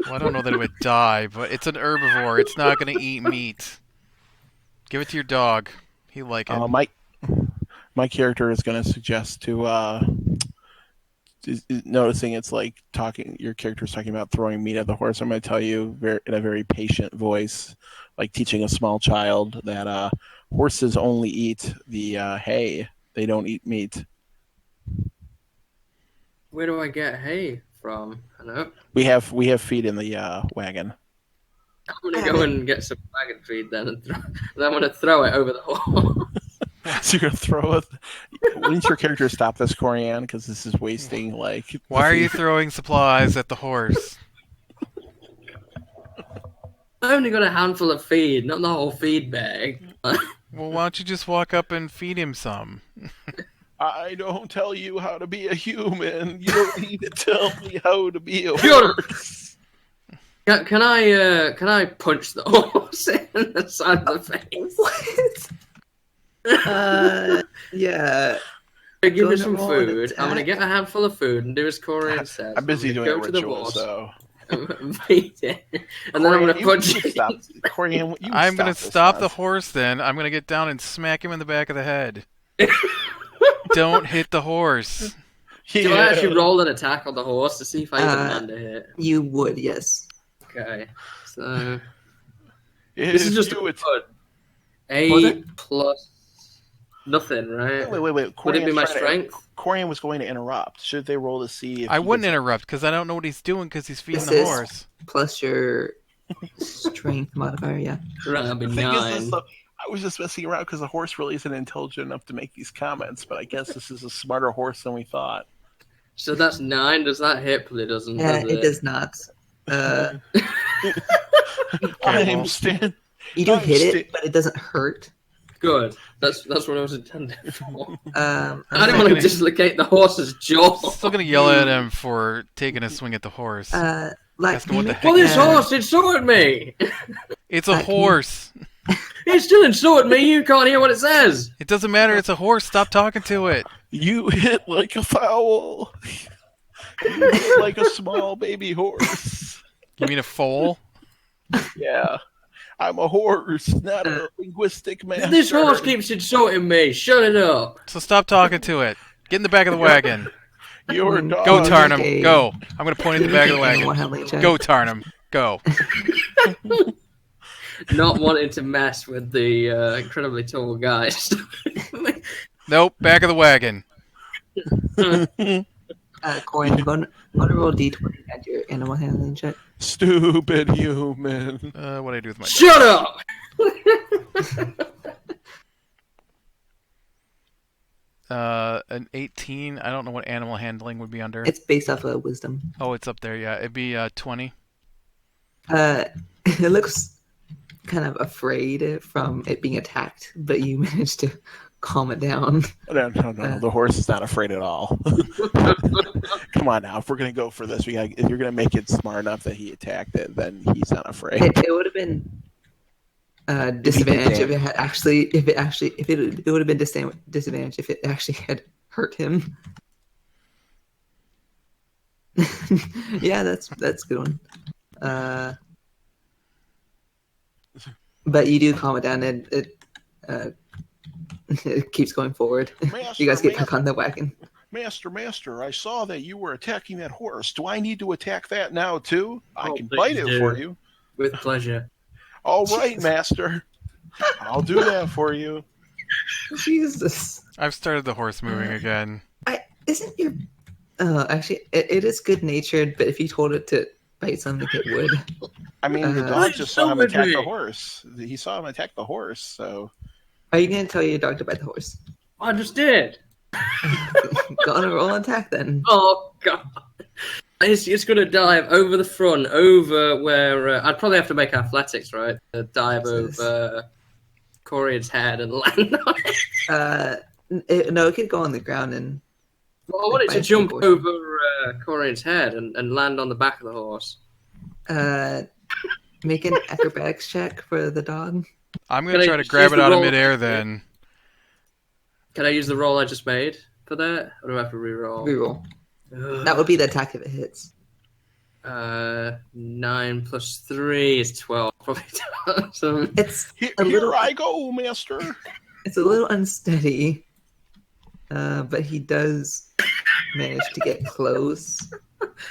Well, I don't know that it would die, but it's an herbivore. It's not going to eat meat. Give it to your dog. He'll like it. My character is going to suggest to noticing it's like talking. Your character's talking about throwing meat at the horse. I'm going to tell you in a very patient voice, like teaching a small child that horses only eat the hay. They don't eat meat. Where do I get hay from? Hello? We have feed in the wagon. I'm going to go and get some wagon feed then, and I'm going to throw it over the horse. So you're gonna throw it. Wouldn't your character stop this, Corian? Because this is wasting Why are you throwing supplies at the horse? I only got a handful of feed, not the whole feed bag. Well, why don't you just walk up and feed him some? I don't tell you how to be a human. You don't need to tell me how to be a Shut up. horse. Can I punch the horse in the side of the face? What? Yeah. Give me Go some roll an food. I'm gonna attack. get a handful of food and do as Corey says. I'm busy doing a go to the ritual, horse, so. feed it, and then I'm gonna punch you it. stop. Corian, you I'm going to this stop the nonsense. horse then. I'm going to get down and smack him in the back of the head. Don't hit the horse. Do I actually roll an attack on the horse to see if I even land a hit? You would, yes. Okay, so If this is just you a would- good. Was 8 plus nothing, right? Wait. Would it be Corian's my trying to- strength? Corian was going to interrupt. Should they roll to see if I he wouldn't gets- interrupt because I don't know what he's doing because he's feeding This the is- horse. Plus your strength modifier, yeah. Right, that'll be The thing is, 9. I was just messing around because the horse really isn't intelligent enough to make these comments, but I guess this is a smarter horse than we thought. So that's 9. Does that hit? Probably doesn't. Yeah, does it does not. I'm well. stand. You do I'm hit sta- it, but it doesn't hurt. Good. That's what I was intending for. I I didn't want to dislocate the horse's jaw. Still going to yell at him for taking a swing at the horse. Like, Ask him what the heck Well, this Yeah. horse insulted me. It's a Like, horse. It still insulted me. You can't hear what it says. It doesn't matter. It's a horse. Stop talking to it. You hit like a fowl. You hit like a small baby horse. You mean a foal? Yeah. I'm a horse, not a linguistic master. This horse keeps insulting me. Shut it up. So stop talking to it. Get in the back of the wagon. Your dog. Go, Tarnum. okay. Go. I'm going to point in the back of the Animal wagon. handling check. Go, Tarnum. Go. Not wanting to mess with the incredibly tall guy. Nope. Back of the wagon. Corin, go to roll D20 at your animal handling check. Stupid human. What do I do with my Shut up. an 18? I don't know what animal handling would be under. It's based off of wisdom. Oh, it's up there. Yeah, it'd be 20. It looks kind of afraid from it being attacked, but you managed to calm it down. No. The horse is not afraid at all. Come on now. If we're gonna go for this, if you're gonna make it smart enough that he attacked it, then he's not afraid. It would have been disadvantage if it would have been disadvantage if it actually had hurt him. Yeah, that's a good one. But you do calm it down, and it keeps going forward. You guys get back on the wagon. Master, I saw that you were attacking that horse. Do I need to attack that now, too? I can please bite it do. for you. With pleasure. All right, Master. I'll do that for you. Jesus. I've started the horse moving again. Isn't your... actually, it is good-natured, but if you told it to bite something, it would. I mean, the dog just saw him attack the horse. He saw him attack the horse, so... Are you going to tell your dog to bite the horse? I just did. Go on a roll and attack, then. Oh, God. It's going to dive over the front, over where... I'd probably have to make athletics, right? Dive over Corian's head and land on it. No, it could go on the ground and... Well, I want it to jump over Corian's head and land on the back of the horse. Make an acrobatics check for the dog. I'm going to try to grab it out of midair then. Can I use the roll I just made for that? Or do I have to re-roll? Reroll. That would be the attack if it hits. 9 plus 3 is 12. Probably so it's Here little, I go, Master. It's a little unsteady, but he does manage to get close.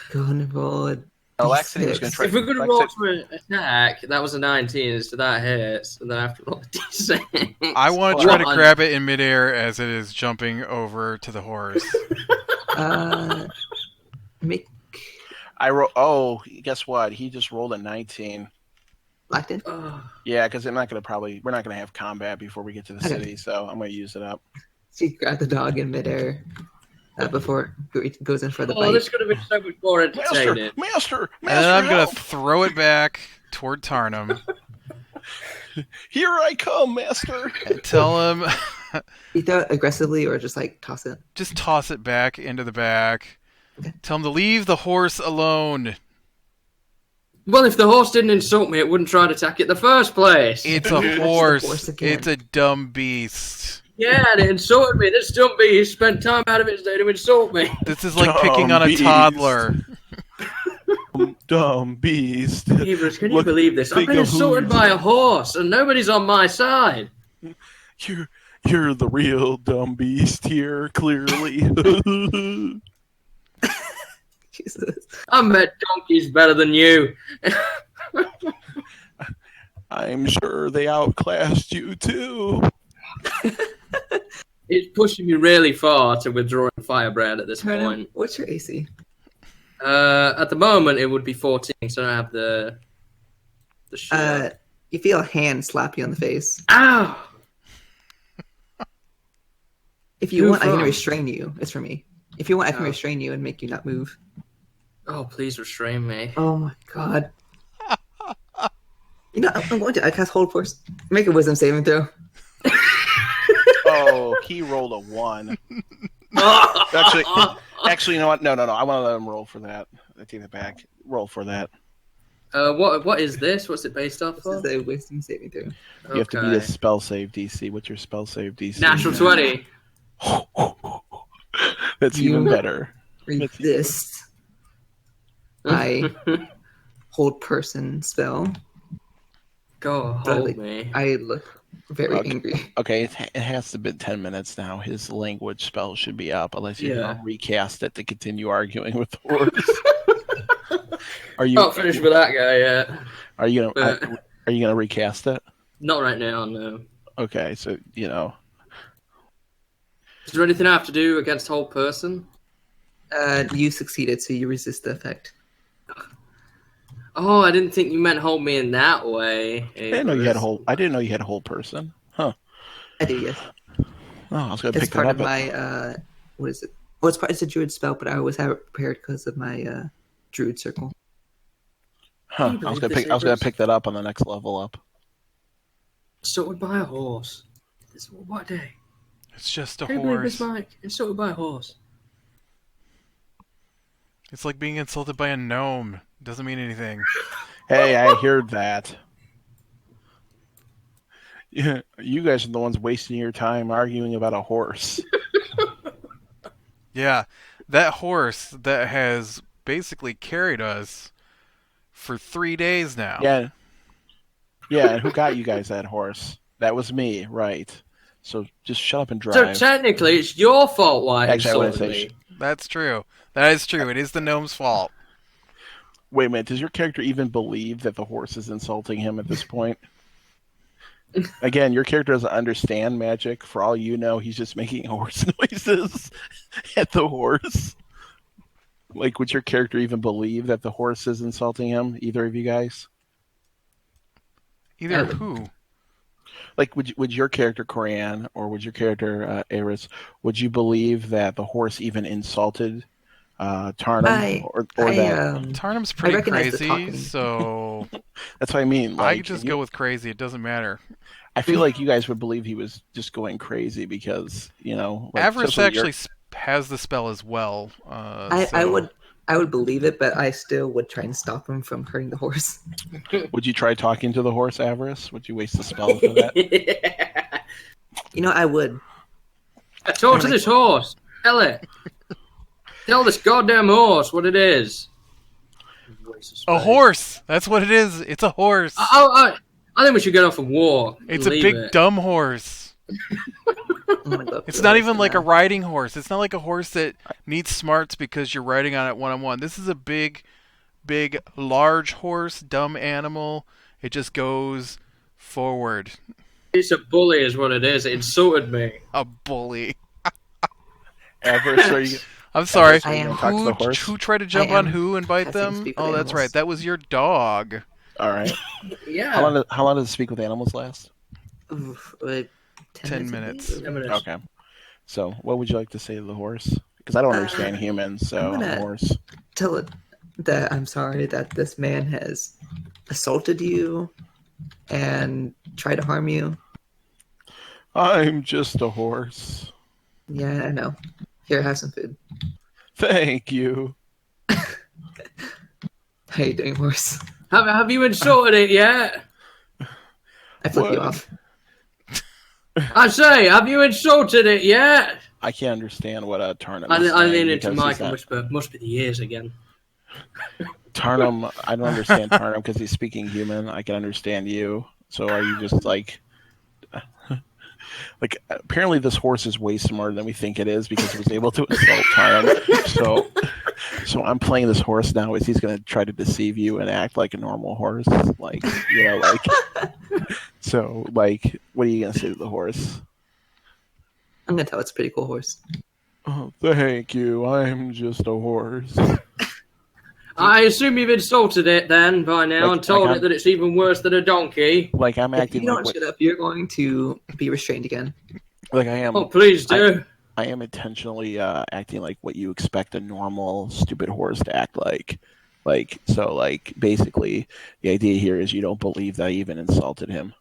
Go on and roll a Alexi was going to try. If we're going to roll to an attack, that was a 19, so that hits, and then I have to roll a d6. I want to try to grab it in midair as it is jumping over to the horse. Make... Oh, guess what? He just rolled a 19. Locked in? Yeah, because we're not going to have combat before we get to the city, so I'm going to use it up. So you grab the dog in midair before it goes in for the bite. Oh, this is going to be so much more entertaining. Master, and then I'm going to throw it back toward Tarnum. Here I come, Master. And tell him... You throw it aggressively or just like toss it? Just toss it back into the back. Okay. Tell him to leave the horse alone. Well, if the horse didn't insult me, it wouldn't try to attack it in the first place. It's a horse. horse It's a dumb beast. Yeah, and it insulted me. This dumb beast spent time out of its day to insult me. This is like picking on a toddler. Dumb beast. Hebrews, can you believe this? I've been insulted by a horse, and nobody's on my side. You're the real dumb beast here, clearly. Jesus. I met donkeys better than you. I'm sure they outclassed you, too. It's pushing me really far to withdrawing Firebrand at this point. What's your AC? At the moment, it would be 14, so I don't have the shield. You feel a hand slap you on the face. Ow! If you want, I can restrain you. It's for me. If you want, I can restrain you and make you not move. Oh, please restrain me. Oh my god. You know, I'm going to. I cast Hold Force. Make a wisdom saving throw. Oh, he rolled a 1. Actually, you know what? No. I want to let him roll for that. I take it back. Roll for that. What is this? What's it based off of? This is a wisdom saving throw. You have to beat a spell save DC. What's your spell save DC? Natural 20. That's even better. Resist my hold person spell. Go hold me. I look very angry. Okay, it has to be 10 minutes now. His language spell should be up, unless you're going to recast it to continue arguing with the horse. Are you not finished with that guy yet? Are you gonna recast it? Not right now, no. Okay, so Is there anything I have to do against hold person? You succeeded, so you resist the effect. Oh, I didn't think you meant hold me in that way. I didn't know you had a hold person. Huh. I do, yes. Oh, I was going to pick that up. It's part of my, what is it? Well, it's a druid spell, but I always have it prepared because of my druid circle. Huh. I was going to pick that up on the next level up. Insulted by a horse. What day? It's just a Can you believe horse. this, Mike? Insulted by a horse. It's like being insulted by a gnome. Doesn't mean anything. Hey, I heard that. Yeah, you guys are the ones wasting your time arguing about a horse. Yeah, that horse that has basically carried us for 3 days now. Yeah, and who got you guys that horse? That was me, right. So just shut up and So drive. technically, it's your fault why he Actually, I wouldn't insulted say me. That's true. That is true. It is the gnome's fault. Wait a minute. Does your character even believe that the horse is insulting him at this point? Again, your character doesn't understand magic. For all you know, he's just making horse noises at the horse. Like, would your character even believe that the horse is insulting him? Either of you guys? Either who? Like, would your character Corian or would your character Eris? Would you believe that the horse even insulted Tarnum or that? Tarnum's pretty crazy, so that's what I mean. Like, I just go with crazy. It doesn't matter. I feel like you guys would believe he was just going crazy because, you know, like, Avarice actually has the spell as well. I would believe it, but I still would try and stop him from hurting the horse. Would you try talking to the horse, Avarice? Would you waste the spell for that? You know, I would. I talk to this horse. Tell it. Tell this goddamn horse what it is. A horse. That's what it is. It's a horse. I think we should get off a walk. It's a big dumb horse. It's not even like a riding horse. It's not like a horse that needs smarts because you're riding on it one-on-one. This is a big, large horse, dumb animal. It just goes forward. It's a bully is what it is. It insulted me. A bully. Avarice, I'm sorry. Who tried to jump on who and bite them? Oh, that's right. That was your dog. All right. Yeah. How long does Speak with Animals last? 10 minutes. 10 minutes. Okay. So, what would you like to say to the horse? Because I don't understand humans, so I'm a horse. Tell it that I'm sorry that this man has assaulted you and tried to harm you. I'm just a horse. Yeah, I know. Here, have some food. Thank you. How you doing, horse? Have you insulted it yet? I flip you off. I say, have you insulted it yet? I can't understand what Tarnum I is lean into because Mike and whisper, must be the ears again. Tarnum, I don't understand Tarnum because he's speaking human. I can understand you. So are you just like... Like, apparently this horse is way smarter than we think it is because it was able to insult Tarnum. So I'm playing this horse now. Is he's going to try to deceive you and act like a normal horse? Like, you know, like... So, like, what are you going to say to the horse? I'm going to tell it's a pretty cool horse. Oh, thank you. I'm just a horse. I assume you've insulted it then by now and told it that it's even worse than a donkey. Like I'm acting. If you don't shut up, you're going to be restrained again. Like I am. Oh, please do. I am intentionally acting like what you expect a normal, stupid horse to act like. Like basically, the idea here is you don't believe that I even insulted him.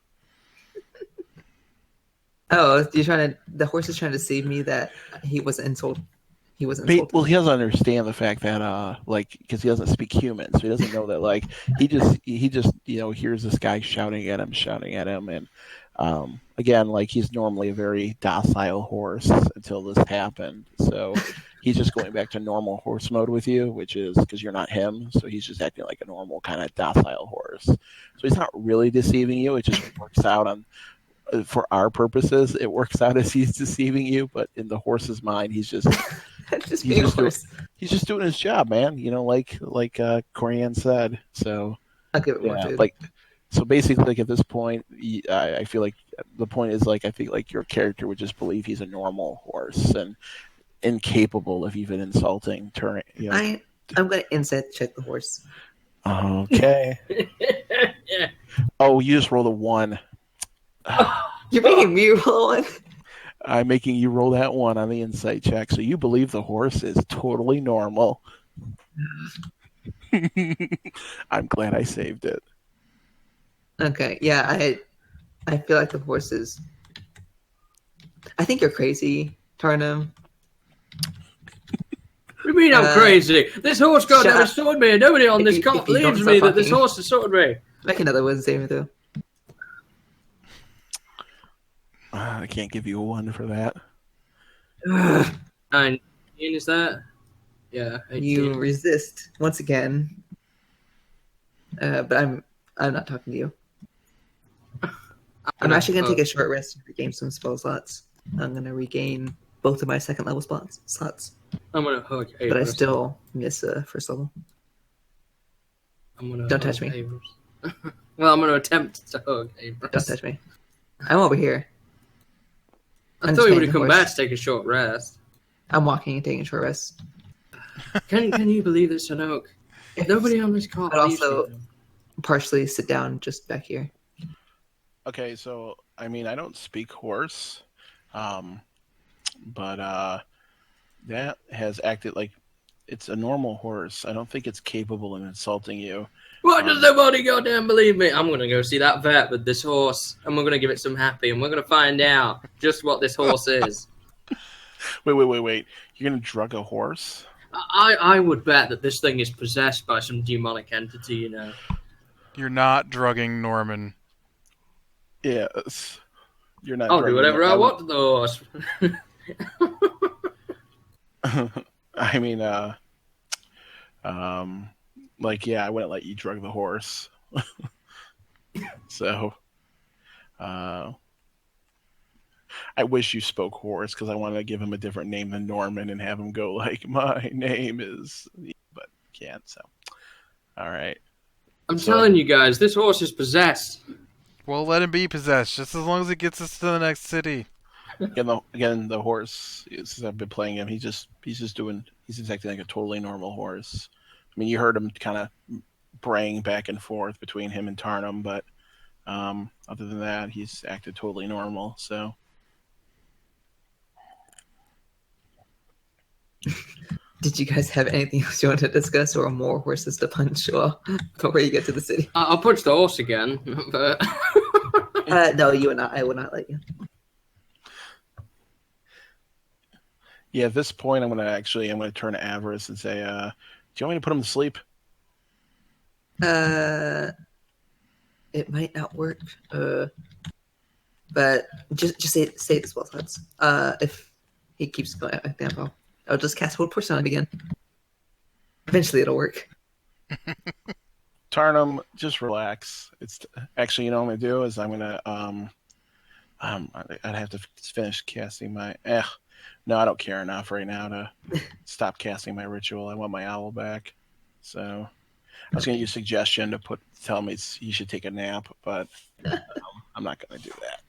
Oh, the horse is trying to deceive me that he was insulted. He was insulted. Well, he doesn't understand the fact that, because he doesn't speak human, so he doesn't know that, like, he just, you know, hears this guy shouting at him, and, again, like, he's normally a very docile horse until this happened, so he's just going back to normal horse mode with you, which is, because you're not him, so he's just acting like a normal kind of docile horse. So he's not really deceiving you, it just works out for our purises, it works out as he's deceiving you, but in the horse's mind, he's just... He's just doing his job, man. You know, like Corian said. So I'll give it more food. Like, so basically, like at this point, I feel like the point is like I feel like your character would just believe he's a normal horse and incapable of even insulting. You know. I'm gonna insight check the horse. Okay. Yeah. Oh, you just rolled a 1. You're making me roll one. I'm making you roll that 1 on the insight check, so you believe the horse is totally normal. I'm glad I saved it. Okay, yeah, I feel like the horse is... I think you're crazy, Tarnum. What do you mean I'm crazy? This horse got never assaulted me, and nobody on this cart believes me that this horse assaulted me. Make another one, save though. I can't give you a 1 for that. 19, is that? Yeah, 18. You resist once again. But I'm not talking to you. I'm actually going to take a short rest to regain some spell slots. I'm going to regain both of my second level slots. I'm going to hug Averus. But I still miss first level. I'm gonna Don't touch me. Well, I'm going to attempt to hug Averus. Don't touch me. I'm over here. I thought you would have come back to take a short rest. I'm walking and taking a short rest. Can you believe this, Sanook? Nobody on this call. But also, partially sit down just back here. Okay, so I mean, I don't speak horse, but that has acted like it's a normal horse. I don't think it's capable of insulting you. Why does nobody goddamn believe me? I'm gonna go see that vet with this horse, and we're gonna give it some happy, and we're gonna find out just what this horse is. Wait! You're gonna drug a horse? I would bet that this thing is possessed by some demonic entity. You know. You're not drugging Norman. Yes. You're not. I'll do whatever I want to the horse. I mean, I wouldn't let you drug the horse. So, I wish you spoke horse because I wanted to give him a different name than Norman and have him go like, my name is, but can't. So, all right. I'm telling you guys, this horse is possessed. Well, let him be possessed, just as long as it gets us to the next city. Again, the horse. Since I've been playing him, he's acting like a totally normal horse. I mean, you heard him kind of braying back and forth between him and Tarnum, but other than that, he's acted totally normal. So, did you guys have anything else you want to discuss, or more horses to punch before you get to the city? I'll punch the horse again, but no, you would not. I would not let you. Yeah, at this point, I'm gonna turn to Avarice and say, "Do you want me to put him to sleep?" It might not work. But just say the spell slots. If he keeps going, I'll just cast Hold Person on him again. Eventually, it'll work. Tarnum, just relax. It's actually, you know what I'm gonna do is I'm gonna I'd have to finish casting my. No, I don't care enough right now to stop casting my ritual. I want my owl back. So I was going to use suggestion to tell him he should take a nap, but I'm not going to do that.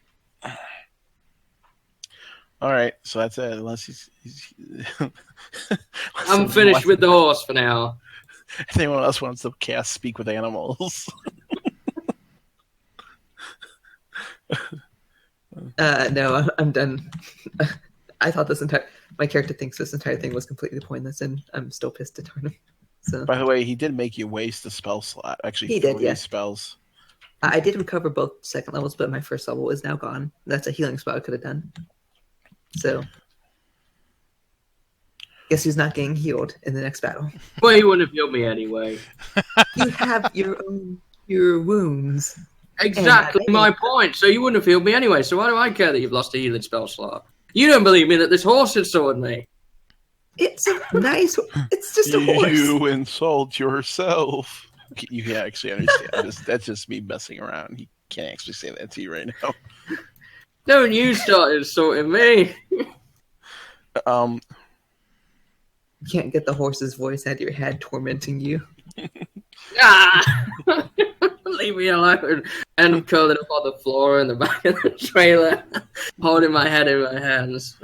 All right, so that's it. Unless he's I'm finished with the horse for now. If anyone else wants to cast Speak with Animals. No, I'm done. I thought my character thinks this entire thing was completely pointless, and I'm still pissed at him. So. By the way, he did make you waste a spell slot. Actually, he did, yeah. Spells. I did recover both second levels, but my first level is now gone. That's a healing spell I could have done. So, guess who's not getting healed in the next battle? Well, he wouldn't have healed me anyway. You have your wounds. Exactly my point. So you wouldn't have healed me anyway. So why do I care that you've lost a healing spell slot? You don't believe me that this horse had sword me. It's a nice. It's just a horse. You insult yourself. You can actually understand. That's just me messing around. He can't actually say that to you right now. No, you started insulting me. You can't get the horse's voice out of your head tormenting you. Leave me alone. And I'm curling up on the floor in the back of the trailer, holding my head in my hands,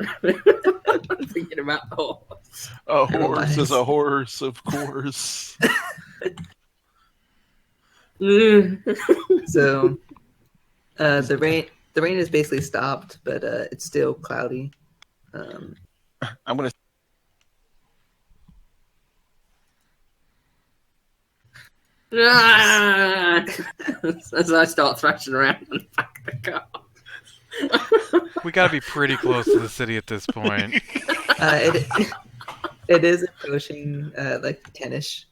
thinking about the horse. A horse is a horse, of course. So, the rain is basically stopped, but it's still cloudy. I'm gonna. As I start thrashing around in the back of the car. We gotta be pretty close to the city at this point. It is approaching like 10-ish.